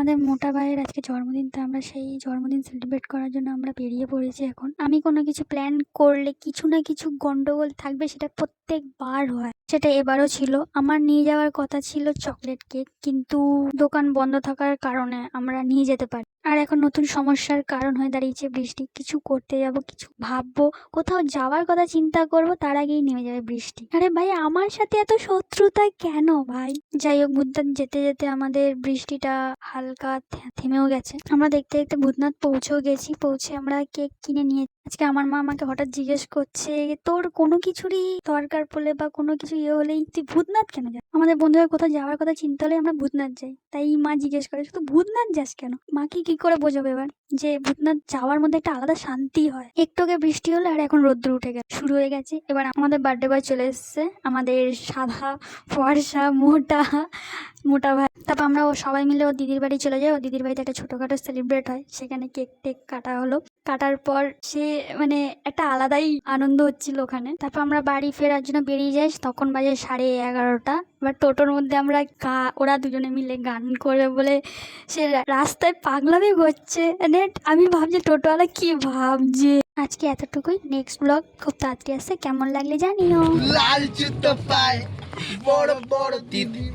আমাদের মোটা ভাইয়ের আজকে জন্মদিন, তো আমরা সেই জন্মদিন সেলিব্রেট করার জন্য আমরা বেরিয়ে পড়েছি। এখন আমি কোনো কিছু প্ল্যান করলে কিছু না কিছু গন্ডগোল থাকবে, সেটা প্রত্যেকবার হয়। সেটা এবারও ছিল। আমার নিয়ে যাওয়ার কথা ছিল চকলেট কেক, কিন্তু দোকান বন্ধ থাকার কারণে আমরা নিয়ে যেতে পারি। আর এখন নতুন সমস্যার কারণ হয়ে দাঁড়িয়েছে বৃষ্টি। কিছু করতে যাব, কিছু ভাববো, কোথাও যাওয়ার কথা চিন্তা করব, তার আগেই নেমে যাবে বৃষ্টি। আরে ভাই, আমার সাথে এত শত্রুতা কেন ভাই? যাই হোক, ভূতনাথ যেতে যেতে আমাদের বৃষ্টিটা হালকা থেমেও গেছে। আমরা দেখতে দেখতে ভূতনাথ পৌঁছেও গেছি। পৌঁছে আমরা কেক কিনে নিয়ে আজকে আমার মা আমাকে হঠাৎ জিজ্ঞেস করছে, তোর কোনো কিছুরই দরকার পড়লে বা কোনো কিছু হলেই তুই ভূতনাথ কেন যাস? আমাদের বন্ধুরা কোথাও যাওয়ার কথা চিন্তা হলে আমরা ভূতনাথ যাই। তাই মা জিজ্ঞেস করে, শুধু ভূতনাথ যাস কেন? মাকে কি করে বোঝাবে এবার যে ভূতনাথ যাওয়ার মধ্যে একটা আলাদা শান্তি হয়? একটু আগে বৃষ্টি হলো আর এখন রোদ্দুর উঠে গেছে, শুরু হয়ে গেছে। এবার আমাদের বার্থডে বয় চলে এসছে, আমাদের সাদা ফর্সা মোটা ভাই। তারপর আমরা সবাই মিলে ও দিদির বাড়ি চলে যাই। ও দিদির বাড়িতে একটা ছোটখাটো সেলিব্রেট হয়, সেখানে কেক টেক কাটা হলো। কাটার পর সে একটা আলাদাই আনন্দ হচ্ছিল ওখানে। তারপর আমরা বাড়ি ফেরার জন্য বেরিয়ে যাই, তখন বাজে 11:30। এবার টোটোর মধ্যে আমরা ওরা দুজনে মিলে গান করে বলে সে রাস্তায় পাগলামি করছে। আমি ভাবছি টোটোওয়ালা কি ভাবছে। আজকে এতটুকুই। নেক্সট ব্লগ খুব তাড়াতাড়ি আসছে, কেমন লাগলে জানিও। লাল জুতো পায় বড় বড় দিদি।